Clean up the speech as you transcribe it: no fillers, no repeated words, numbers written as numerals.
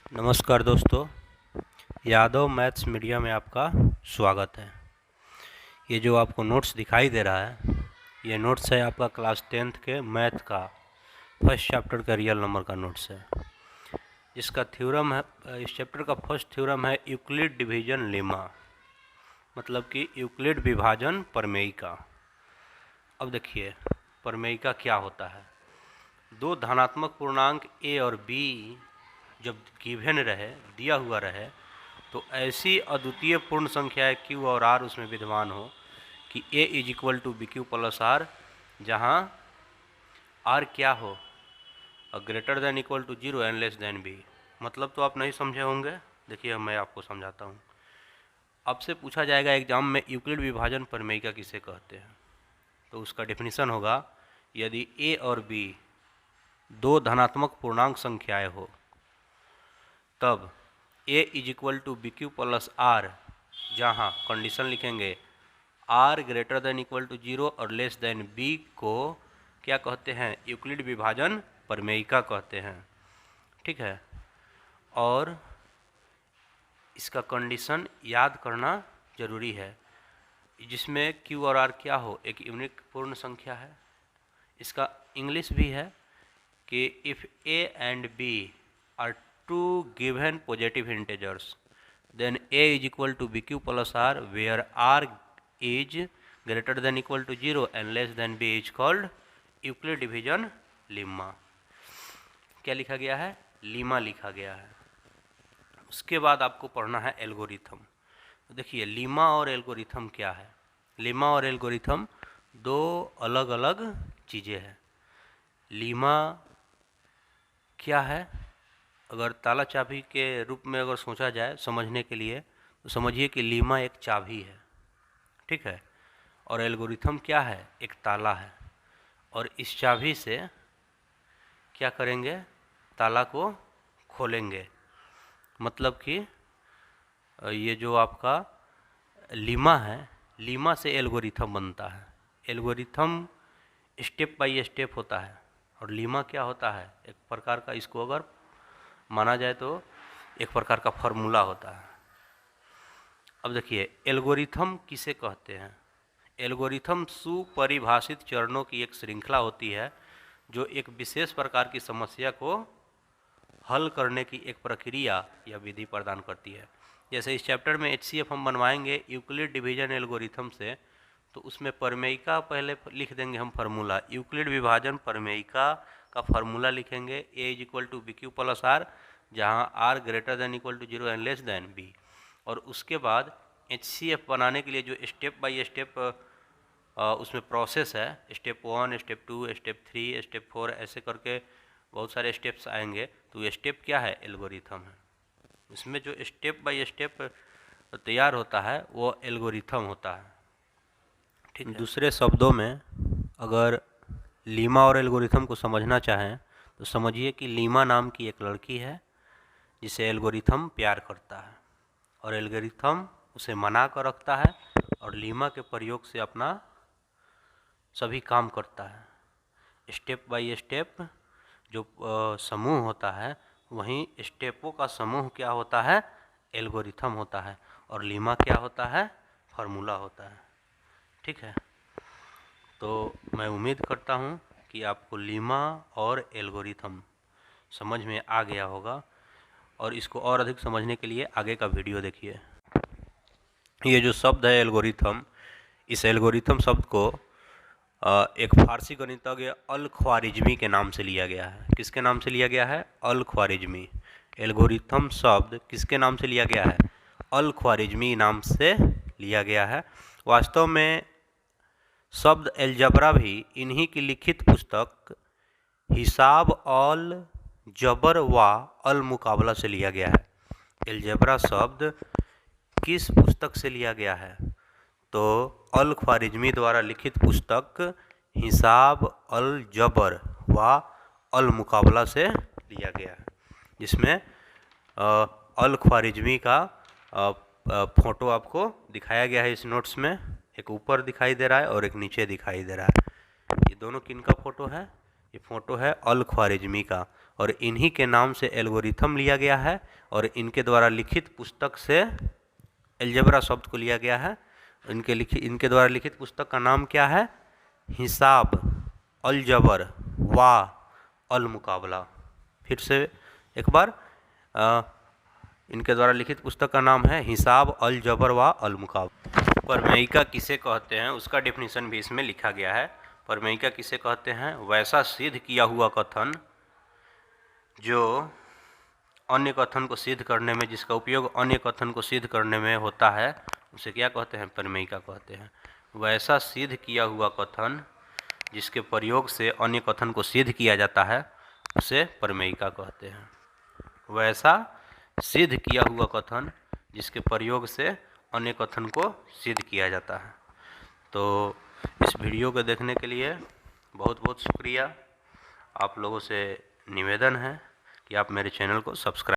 नमस्कार दोस्तों, Yadav maths media में आपका स्वागत है। ये जो आपको नोट्स दिखाई दे रहा है, ये नोट्स है आपका क्लास 10th के मैथ का फर्स्ट चैप्टर का रियल नंबर का नोट्स है। इसका थ्योरम है, इस चैप्टर का फर्स्ट थ्योरम है यूक्लिड डिवीजन लेमा, मतलब कि यूक्लिड विभाजन प्रमेय का। अब देखिए प्रमेय का क्या होता है। दो धनात्मक पूर्णांक a और b जब गिवन रहे, दिया हुआ रहे, तो ऐसी अद्वितीय पूर्ण संख्याएं q और r उसमें विद्यमान हो कि a is equal to B Q plus R, जहाँ r क्या हो, greater than equal to 0 and less than b। मतलब तो आप नहीं समझे होंगे, देखिए मैं आपको समझाता हूँ। आपसे पूछा जाएगा एग्जाम में यूक्लिड विभाजन प्रमेय का किसे कहते हैं, तो उसका डेफिनेशन होगा, यदि a और b दो धनात्मक पूर्णांक संख्याएं हो तब a is equal to B Q plus R, जहाँ कंडीशन लिखेंगे r greater than equal to 0 और लेस देन b को क्या कहते हैं, यूक्लिड विभाजन प्रमेयिका कहते हैं। ठीक है, और इसका कंडीशन याद करना जरूरी है, जिसमें q और r क्या हो, एक यूनिक पूर्ण संख्या है। इसका इंग्लिश भी है कि if a and b are two given positive integers, then a is equal to bq plus r, where r is greater than equal to 0 and less than b is called Euclid division lemma। क्या लिखा गया है, Lima लिखा गया है। उसके बाद आपको पढ़ना है एल्गोरिथम। तो देखिए लीमा और एल्गोरिथम क्या है। लीमा और एल्गोरिथम दो अलग अलग चीज़ें हैं। लीमा क्या है, अगर ताला चाबी के रूप में अगर सोचा जाए समझने के लिए, तो समझिए कि लीमा एक चाबी है, ठीक है, और एल्गोरिथम क्या है, एक ताला है। और इस चाबी से क्या करेंगे, ताला को खोलेंगे। मतलब कि ये जो आपका लीमा है, लीमा से एल्गोरिथम बनता है। एल्गोरिथम स्टेप बाय स्टेप होता है, और लीमा क्या होता है, एक प्रकार का, इसको अगर माना जाए तो एक प्रकार का फॉर्मूला होता है। अब देखिए एल्गोरिथम किसे कहते हैं। एल्गोरिथम सुपरिभाषित चरणों की एक श्रृंखला होती है जो एक विशेष प्रकार की समस्या को हल करने की एक प्रक्रिया या विधि प्रदान करती है। जैसे इस चैप्टर में HCF हम बनवाएंगे यूक्लिड डिवीजन एल्गोरिथम से, तो उसमें प्रमेयिका पहले लिख देंगे हम फार्मूला, यूक्लिड विभाजन प्रमेयिका का फार्मूला लिखेंगे, a is equal to B Q plus R, जहाँ r greater than equal to 0 and less than b। और उसके बाद HCF बनाने के लिए जो स्टेप बाय स्टेप उसमें प्रोसेस है, स्टेप 1, स्टेप 2, स्टेप 3, स्टेप 4, ऐसे करके बहुत सारे स्टेप्स आएंगे। तो ये स्टेप क्या है, एल्गोरिथम है। इसमें जो स्टेप बाय स्टेप तैयार होता है वो एल्गोरिथम होता है। ठीक है, दूसरे शब्दों में अगर लीमा और एल्गोरिथम को समझना चाहें तो समझिए कि लीमा नाम की एक लड़की है जिसे एल्गोरिथम प्यार करता है, और एल्गोरिथम उसे मना कर रखता है, और लीमा के प्रयोग से अपना सभी काम करता है। स्टेप बाय स्टेप जो समूह होता है, वहीं स्टेपों का समूह क्या होता है, एल्गोरिथम होता है, और लीमा क्या होता है, फार्मूला होता है। ठीक है, तो मैं उम्मीद करता हूँ कि आपको लीमा और एल्गोरिथम समझ में आ गया होगा, और इसको और अधिक समझने के लिए आगे का वीडियो देखिए। ये जो शब्द है एल्गोरिथम, इस एल्गोरिथम शब्द को एक फारसी गणितज्ञ अल ख्वारिज़मी के नाम से लिया गया है। किसके नाम से लिया गया है, अल ख्वारिज़मी। एल्गोरिथम शब्द किसके नाम से लिया गया है, अल ख्वारिज़मी नाम से लिया गया है। वास्तव में शब्द एलजबरा भी इन्हीं की लिखित पुस्तक हिसाब अल जबर व अल मुकाबला से लिया गया है। एलजबरा शब्द किस पुस्तक से लिया गया है, तो अल ख्वारिज़मी द्वारा लिखित पुस्तक हिसाब अल जबर व अल मुकाबला से लिया गया है, जिसमें अल ख्वारिज़मी का फ़ोटो आपको दिखाया गया है इस नोट्स में। एक ऊपर दिखाई दे रहा है और एक नीचे दिखाई दे रहा है। ये दोनों किन का फ़ोटो है, ये फ़ोटो है अल-ख्वारिज़मी का, और इन्हीं के नाम से एल्गोरिथम लिया गया है, और इनके द्वारा लिखित पुस्तक से अलजेब्रा शब्द को लिया गया है। इनके द्वारा लिखित पुस्तक का नाम क्या है? हिसाब, अलजबर व अल-मुकाबला। फिर से एक बार, इनके द्वारा लिखित पुस्तक का नाम है हिसाब, अलजबर व अल-मुकाबला। प्रमेयिका किसे कहते हैं उसका डेफिनेशन भी इसमें लिखा गया है। प्रमेयिका किसे कहते हैं? वैसा सिद्ध किया हुआ कथन जो अन्य कथन को सिद्ध करने में, जिसका उपयोग अन्य कथन को सिद्ध करने में होता है, उसे क्या कहते हैं? प्रमेयिका कहते हैं। वैसा सिद्ध किया हुआ कथन जिसके प्रयोग से अन्य कथन को सिद्ध किया जाता है, उसे प्रमेयिका कहते हैं। वैसा सिद्ध किया हुआ कथन जिसके प्रयोग से अन्य कथन को सिद्ध किया जाता है। तो इस वीडियो को देखने के लिए बहुत बहुत शुक्रिया। आप लोगों से निवेदन है कि आप मेरे चैनल को सब्सक्राइब